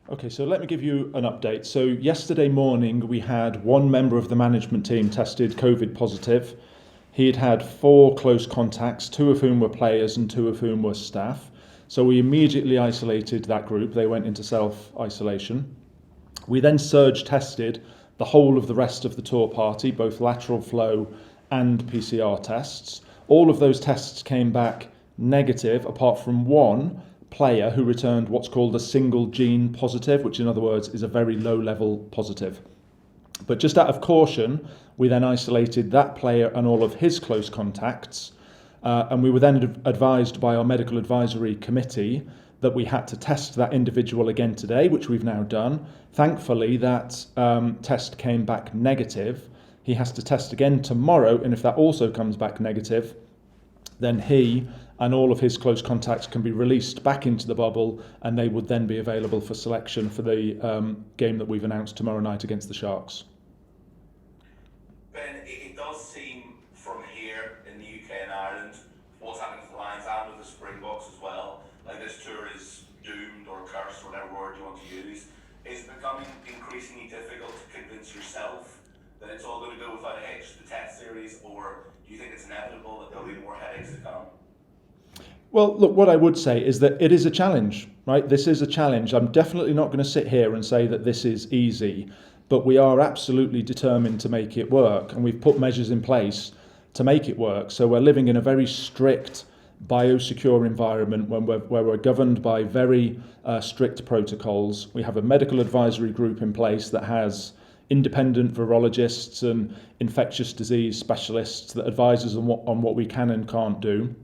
Okay, so let me give you an update. So yesterday morning, we had one member of the management team tested COVID positive. He had had 4 close contacts, 2 of whom were players and 2 of whom were staff. So we immediately isolated that group. They went into self-isolation. We then surge tested the whole of the rest of the tour party, both lateral flow and PCR tests. All of those tests came back negative, apart from one player who returned what's called a single gene positive, which in other words is a very low level positive. But just out of caution, we then isolated that player and all of his close contacts, and we were then advised by our medical advisory committee that we had to test that individual again today, which we've now done. Thankfully, that test came back negative. He has to test again tomorrow, and if that also comes back negative, then he and all of his close contacts can be released back into the bubble, and they would then be available for selection for the game that we've announced tomorrow night against the Sharks. Ben, it does seem from here in the UK and Ireland, what's happening with the Lions and with the Springboks as well, like this tour is doomed or cursed, whatever word you want to use. Is it becoming increasingly difficult to convince yourself that it's all going to go without a hitch, the test series, or do you think it's inevitable that there'll be more headaches to come? Well, look, what I would say is that it is a challenge, right? This is a challenge. I'm definitely not going to sit here and say that this is easy, but we are absolutely determined to make it work, and we've put measures in place to make it work. So we're living in a very strict biosecure environment where we're governed by very strict protocols. We have a medical advisory group in place that has independent virologists and infectious disease specialists that advise us on what we can and can't do.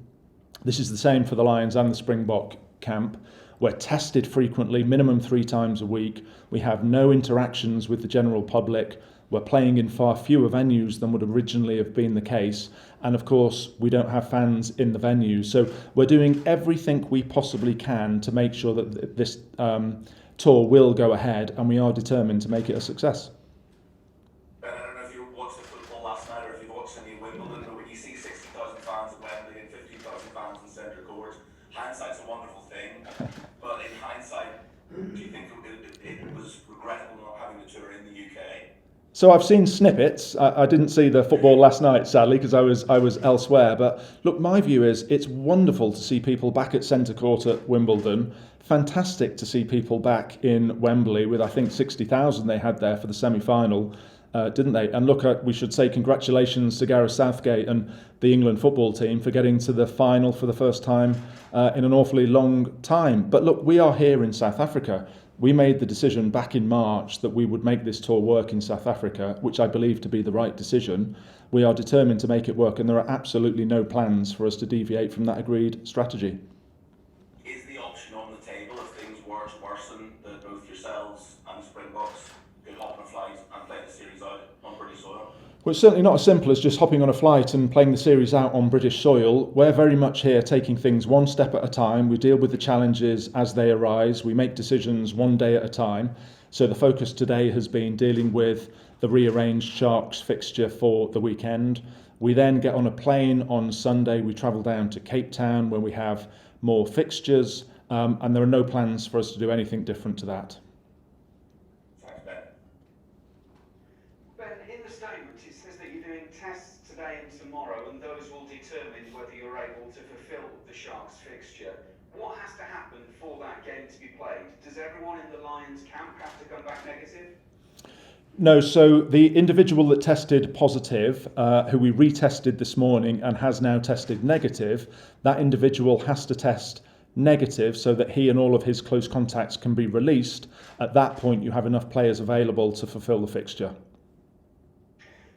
This is the same for the Lions and the Springbok camp. We're tested frequently, minimum 3 times a week. We have no interactions with the general public. We're playing in far fewer venues than would originally have been the case. And of course, we don't have fans in the venues. So we're doing everything we possibly can to make sure that this tour will go ahead, and we are determined to make it a success. Ben, I don't know if you watched the football last night or if you've watched any of Wimbledon, but when you see 60,000 fans at Wembley and 15,000 fans in Centre Court, hindsight's a wonderful thing. But in hindsight, do you think it was regrettable not having the tour in the UK? So I've seen snippets. I didn't see the football last night, sadly, because I was elsewhere. But look, my view is it's wonderful to see people back at Centre Court at Wimbledon. Fantastic to see people back in Wembley with, I think, 60,000 they had there for the semi-final, didn't they? And look, we should say congratulations to Gareth Southgate and the England football team for getting to the final for the first time in an awfully long time. But look, we are here in South Africa. We made the decision back in March that we would make this tour work in South Africa, which I believe to be the right decision. We are determined to make it work, and there are absolutely no plans for us to deviate from that agreed strategy. Is the option on the table if things were to worsen that both yourselves and the Springboks could hop on a flight and play the series out on British soil? Well, it's certainly not as simple as just hopping on a flight and playing the series out on British soil. We're very much here taking things one step at a time. We deal with the challenges as they arise. We make decisions one day at a time. So the focus today has been dealing with the rearranged Sharks fixture for the weekend. We then get on a plane on Sunday. We travel down to Cape Town where we have more fixtures, and there are no plans for us to do anything different to that. Thanks, Ben. Ben, in the statement it says that you're doing tests today and tomorrow, and those will determine whether you're able to fulfil the Sharks fixture. What has to happen for that game to be played? Does everyone in the Lions camp have to come back negative? No, so the individual that tested positive, who we retested this morning and has now tested negative, that individual has to test negative so that he and all of his close contacts can be released. At that point, you have enough players available to fulfil the fixture.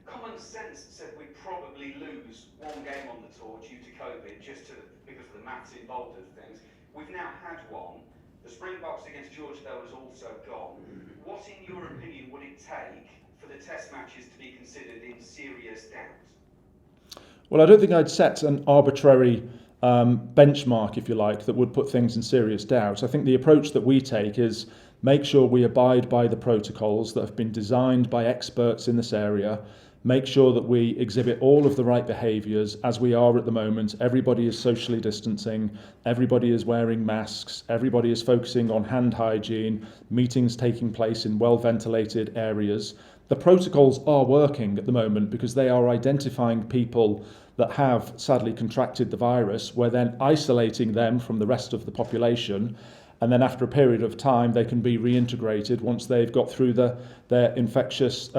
Common sense said we'd probably lose one game on the tour due to COVID, because of the maths involved of things. We've now had one. The Springboks against Georgia, though, has also gone. What, in your opinion, would it take for the test matches to be considered in serious doubt? Well, I don't think I'd set an arbitrary benchmark, if you like, that would put things in serious doubt. I think the approach that we take is make sure we abide by the protocols that have been designed by experts in this area, make sure that we exhibit all of the right behaviours as we are at the moment. Everybody is socially distancing, everybody is wearing masks, everybody is focusing on hand hygiene, meetings taking place in well-ventilated areas. The protocols are working at the moment because they are identifying people that have sadly contracted the virus. We're then isolating them from the rest of the population, and then after a period of time they can be reintegrated once they've got through their infectious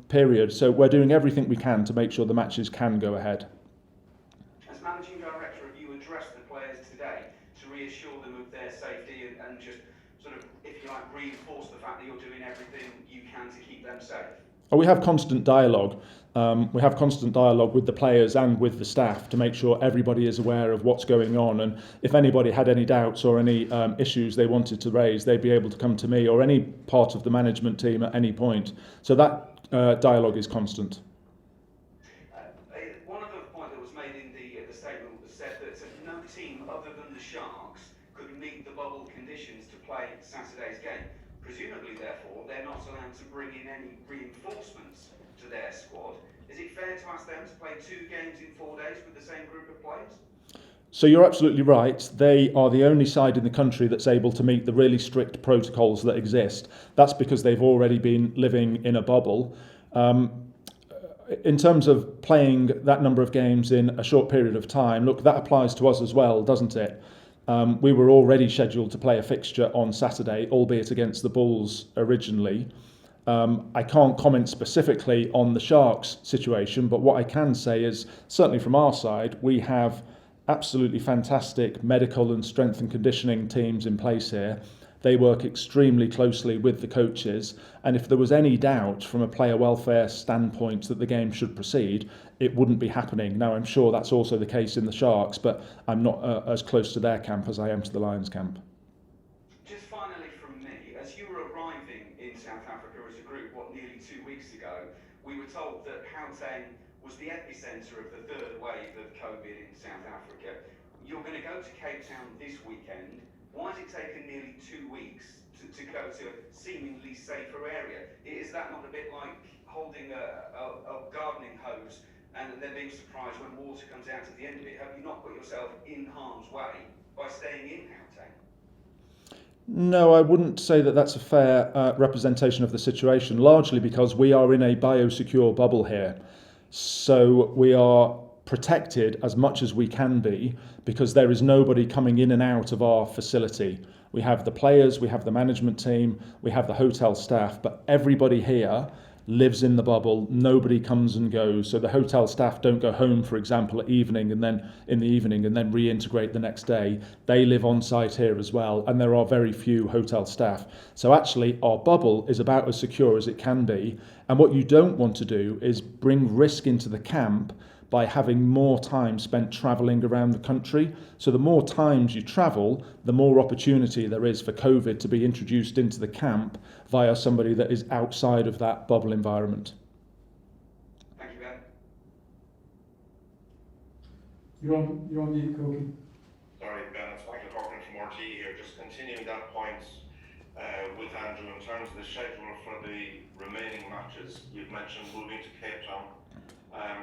period. So we're doing everything we can to make sure the matches can go ahead. As Managing Director, have you addressed the players today to reassure them of their safety and just sort of, if you like, reinforce the fact that you're doing everything you can to keep them safe? We have constant dialogue. We have constant dialogue with the players and with the staff to make sure everybody is aware of what's going on. And if anybody had any doubts or any issues they wanted to raise, they'd be able to come to me or any part of the management team at any point. So that dialogue is constant. One other point that was made in the statement said that no team other than the Sharks could meet the bubble conditions to play Saturday's game. Presumably, therefore, they're not allowed to bring in any reinforcements to their squad. Is it fair to ask them to play 2 games in 4 days with the same group of players? So you're absolutely right. They are the only side in the country that's able to meet the really strict protocols that exist. That's because they've already been living in a bubble. In terms of playing that number of games in a short period of time, look, that applies to us as well, doesn't it? We were already scheduled to play a fixture on Saturday, albeit against the Bulls originally. I can't comment specifically on the Sharks situation, but what I can say is, certainly from our side, we have absolutely fantastic medical and strength and conditioning teams in place here. They work extremely closely with the coaches, and if there was any doubt from a player welfare standpoint that the game should proceed, it wouldn't be happening. Now, I'm sure that's also the case in the Sharks, but I'm not as close to their camp as I am to the Lions camp. Just finally from me, as you were arriving in South Africa as a group, nearly 2 weeks ago, we were told that Gauteng was the epicentre of the 3rd wave of COVID in South Africa. You're going to go to Cape Town this weekend. Why has it taken nearly 2 weeks to go to a seemingly safer area? Is that not a bit like holding a gardening hose and then being surprised when water comes out at the end of it? Have you not put yourself in harm's way by staying in Gauteng? No, I wouldn't say that that's a fair representation of the situation, largely because we are in a biosecure bubble here. So we are protected as much as we can be because there is nobody coming in and out of our facility. We have the players, we have the management team, we have the hotel staff, but everybody here lives in the bubble. Nobody comes and goes. So the hotel staff don't go home, for example, in the evening and then reintegrate the next day. They live on site here as well, and there are very few hotel staff. So actually our bubble is about as secure as it can be. And what you don't want to do is bring risk into the camp by having more time spent travelling around the country. So the more times you travel, the more opportunity there is for COVID to be introduced into the camp via somebody that is outside of that bubble environment. Thank you, Ben. You're on mute, Corky. Sorry, Ben, it's Michael Corcoran from RT here. Just continuing that point with Andrew in terms of the schedule for the remaining matches. You've mentioned moving to Cape Town.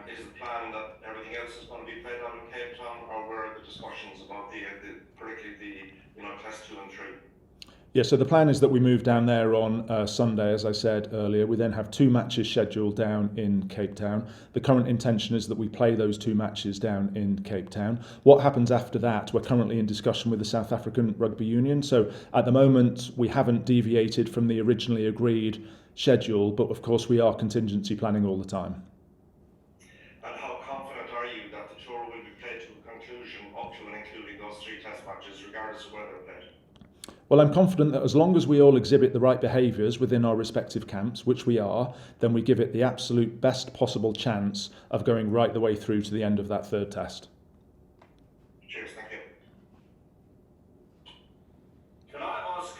Is the plan that everything else is going to be played out in Cape Town, or were the discussions about particularly the test 2 and 3? Yeah, so the plan is that we move down there on Sunday, as I said earlier. We then have 2 matches scheduled down in Cape Town. The current intention is that we play those 2 matches down in Cape Town. What happens after that, we're currently in discussion with the South African Rugby Union. So at the moment, we haven't deviated from the originally agreed schedule, but of course we are contingency planning all the time. Well, I'm confident that as long as we all exhibit the right behaviours within our respective camps, which we are, then we give it the absolute best possible chance of going right the way through to the end of that 3rd test. Cheers, thank you. Can I ask,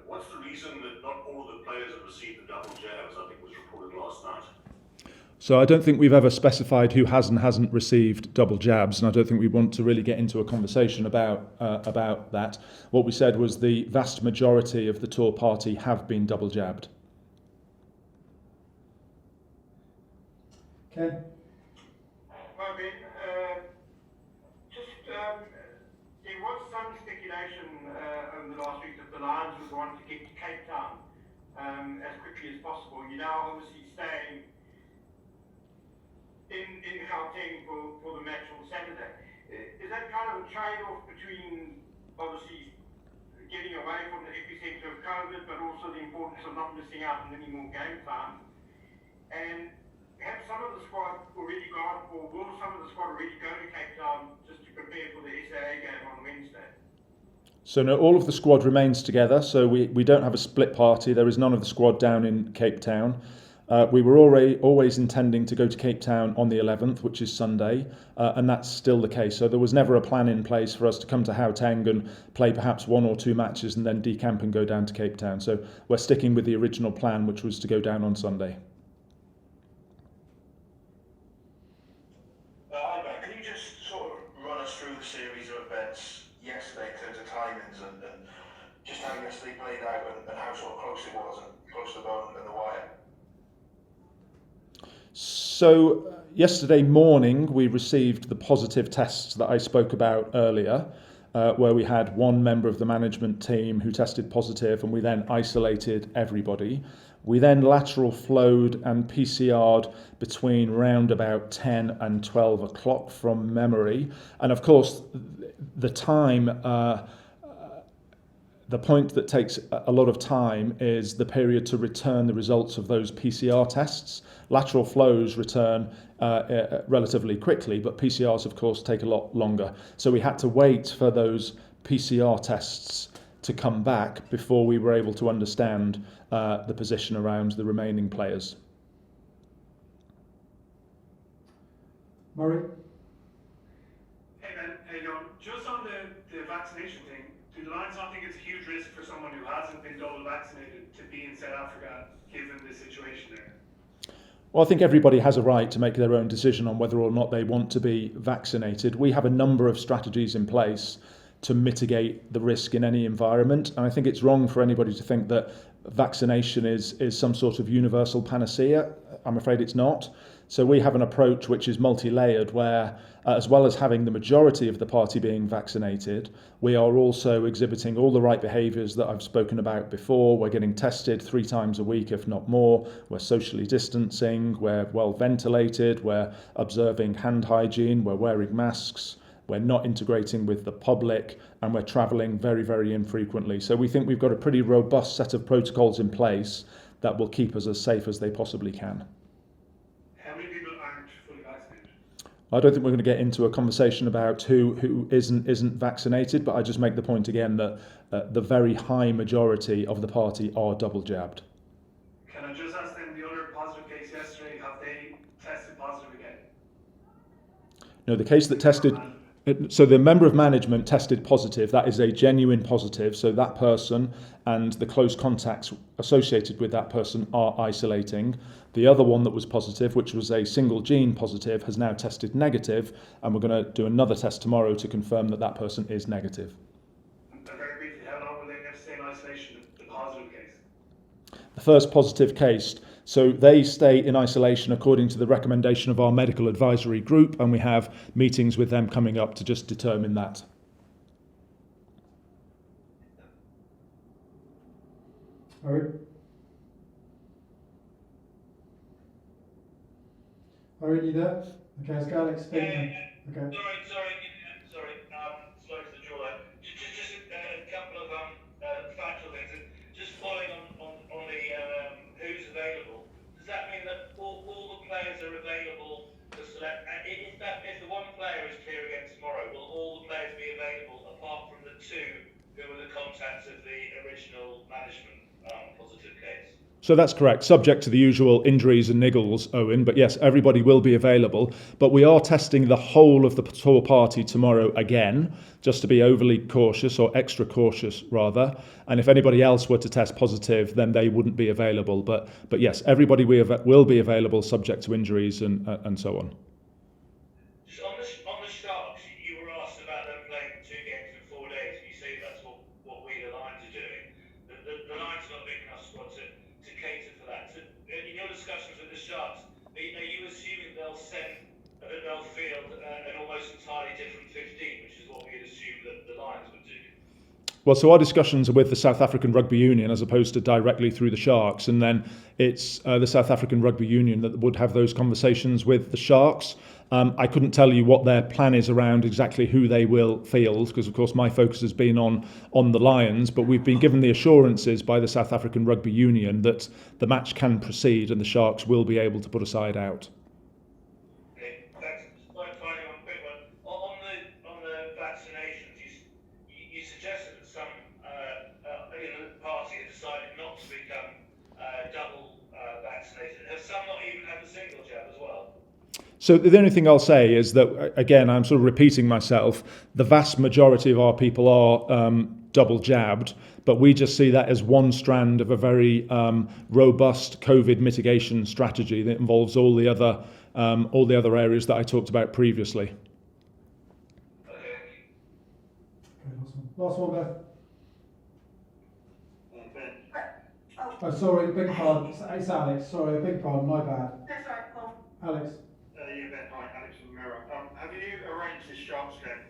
what's the reason that not all of the players have received the double jabs, I think was reported last night? So I don't think we've ever specified who has and hasn't received double jabs, and I don't think we want to really get into a conversation about that. What we said was the vast majority of the tour party have been double jabbed. Ken? Well, Ben, there was some speculation over the last week that the Lions would want to get to Cape Town as quickly as possible. You're now obviously staying in Gauteng for the match on Saturday. Is that kind of a trade-off between obviously getting away from the epicenter of COVID, but also the importance of not missing out on any more game time? And have some of the squad already gone, or will some of the squad already go to Cape Town just to prepare for the SAA game on Wednesday? So no, all of the squad remains together, so we don't have a split party. There is none of the squad down in Cape Town. We were always intending to go to Cape Town on the 11th, which is Sunday, and that's still the case. So there was never a plan in place for us to come to Gauteng and play perhaps 1 or 2 matches and then decamp and go down to Cape Town. So we're sticking with the original plan, which was to go down on Sunday. Can you just sort of run us through the series of events yesterday in terms of timings and just how yesterday played out and how sort of close it was and close to the bone and the wire? So yesterday morning we received the positive tests that I spoke about earlier, where we had one member of the management team who tested positive, and we then isolated everybody. We then lateral flowed and PCR'd between round about 10 and 12 o'clock from memory. And of course, the time, the point that takes a lot of time is the period to return the results of those PCR tests. Lateral flows return relatively quickly, but PCRs, of course, take a lot longer. So we had to wait for those PCR tests to come back before we were able to understand the position around the remaining players. Murray? Hey Ben, hey John. Just on the vaccination thing, do the Lions not think it's a huge risk for someone who hasn't been double vaccinated to be in South Africa, given the situation there? Well, I think everybody has a right to make their own decision on whether or not they want to be vaccinated. We have a number of strategies in place to mitigate the risk in any environment, and I think it's wrong for anybody to think that vaccination is some sort of universal panacea. I'm afraid it's not. So we have an approach which is multi-layered, where as well as having the majority of the party being vaccinated, we are also exhibiting all the right behaviours that I've spoken about before. We're getting tested 3 times a week, if not more. We're socially distancing, we're well ventilated, we're observing hand hygiene, we're wearing masks, we're not integrating with the public, and we're travelling very, very infrequently. So we think we've got a pretty robust set of protocols in place that will keep us as safe as they possibly can. How many people aren't fully vaccinated? I don't think we're going to get into a conversation about who isn't vaccinated, but I just make the point again that the very high majority of the party are double jabbed. Can I just ask them, the other positive case yesterday, have they tested positive again? No, the case that tested... So the member of management tested positive. That is a genuine positive. So that person and the close contacts associated with that person are isolating. The other one that was positive, which was a single gene positive, has now tested negative, and we're going to do another test tomorrow to confirm that that person is negative. And very briefly, how long will they have to stay in isolation, the positive case? The first positive case, so they stay in isolation according to the recommendation of our medical advisory group, and we have meetings with them coming up to just determine that. Harry? Harry, you there? Okay, it's Alex speaking. Okay. Sorry. Slow to the jaw there. Just a couple of factual things. Just following on the who's available. Does that mean that all the players are available to select? If the one player is clear again tomorrow, will all the players be available apart from the 2 who were the contacts of the original management positive case? So that's correct, subject to the usual injuries and niggles, Owen. But yes, everybody will be available. But we are testing the whole of the tour party tomorrow again, just to be overly cautious, or extra cautious rather. And if anybody else were to test positive, then they wouldn't be available. But yes, everybody will be available, subject to injuries and so on. On the Sharks, you were asked about them playing 2 games in 4 days. You say that's what we, the Lions, are doing. The Lions are not big enough squad to cater for that. So in your discussions with the Sharks, are you assuming they'll Well, so our discussions are with the South African Rugby Union as opposed to directly through the Sharks, and then it's the South African Rugby Union that would have those conversations with the Sharks. I couldn't tell you what their plan is around exactly who they will field, because of course my focus has been on the Lions, but we've been given the assurances by the South African Rugby Union that the match can proceed and the Sharks will be able to put a side out. Okay, thanks. Just one quick one. On the vaccinations, you suggested that some in the party have decided not to become double vaccinated. Have some not even had the single jab as well? So the only thing I'll say is that, again, I'm sort of repeating myself, the vast majority of our people are double jabbed, but we just see that as one strand of a very robust COVID mitigation strategy that involves all the other areas that I talked about previously. Okay, last one, Beth. Oh, sorry, big pardon. It's Alex. Sorry, big pardon. My bad. That's right, Paul. Alex. Yeah, Ben, hi, Alex from Mirror. Have you arranged this Sharks game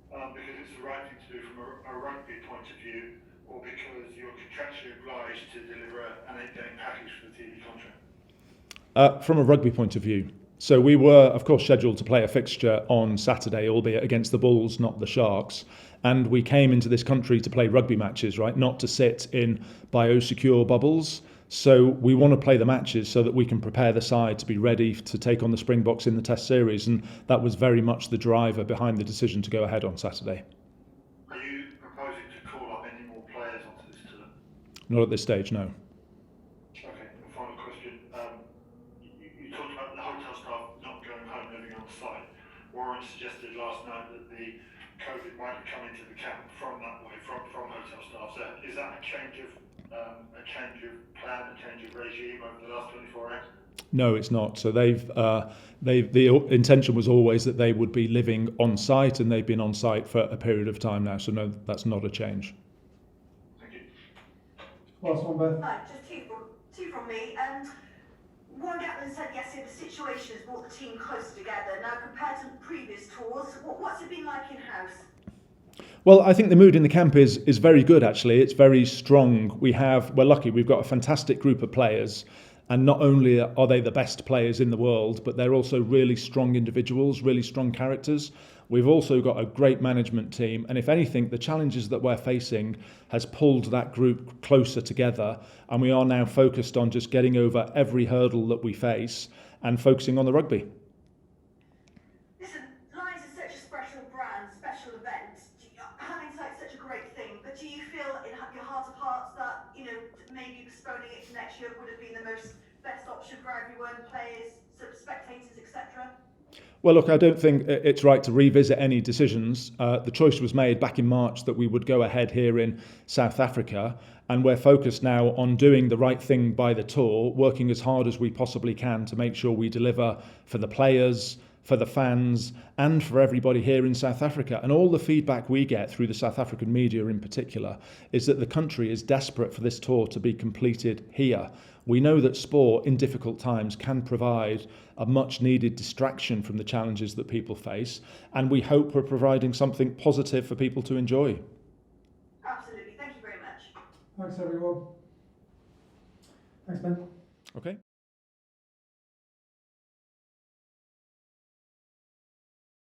because it's the right thing to do from a rugby point of view, or because you're contractually obliged to deliver an 8-game package for the TV contract? From a rugby point of view. So we were, of course, scheduled to play a fixture on Saturday, albeit against the Bulls, not the Sharks. And we came into this country to play rugby matches, right? Not to sit in biosecure bubbles. So we want to play the matches so that we can prepare the side to be ready to take on the Springboks in the Test series. And that was very much the driver behind the decision to go ahead on Saturday. Are you proposing to call up any more players onto this tour? Not at this stage, no. Okay, and final question. You talked about the hotel staff not going home, living on site. Warren suggested last night that the COVID might have come into the camp from that way, from hotel staff. So is that a change of plan, a change of regime over the last 24 hours? No, it's not. So the intention was always that they would be living on site, and they've been on site for a period of time now. So no, that's not a change. Thank you. Last one, Beth. Right, just two from me. Warren Gatland said yesterday the situation has brought the team closer together. Now, compared to previous tours, what's it been like in-house? Well, I think the mood in the camp is very good, actually. It's very strong. We're lucky. We've got a fantastic group of players. And not only are they the best players in the world, but they're also really strong individuals, really strong characters. We've also got a great management team. And if anything, the challenges that we're facing has pulled that group closer together. And we are now focused on just getting over every hurdle that we face and focusing on the rugby. Listen, Lions is such a special brand, special event. Having such a great thing, but do you feel in your heart of hearts that, maybe postponing it to next year would have been the best option for everyone, players, spectators, etc.? Well, look, I don't think it's right to revisit any decisions. The choice was made back in March that we would go ahead here in South Africa, and we're focused now on doing the right thing by the tour, working as hard as we possibly can to make sure we deliver for the players, for the fans, and for everybody here in South Africa. And all the feedback we get through the South African media in particular is that the country is desperate for this tour to be completed here. We know that sport in difficult times can provide a much needed distraction from the challenges that people face, and we hope we're providing something positive for people to enjoy. Absolutely. Thank you very much. Thanks, everyone. Thanks, Ben. Okay.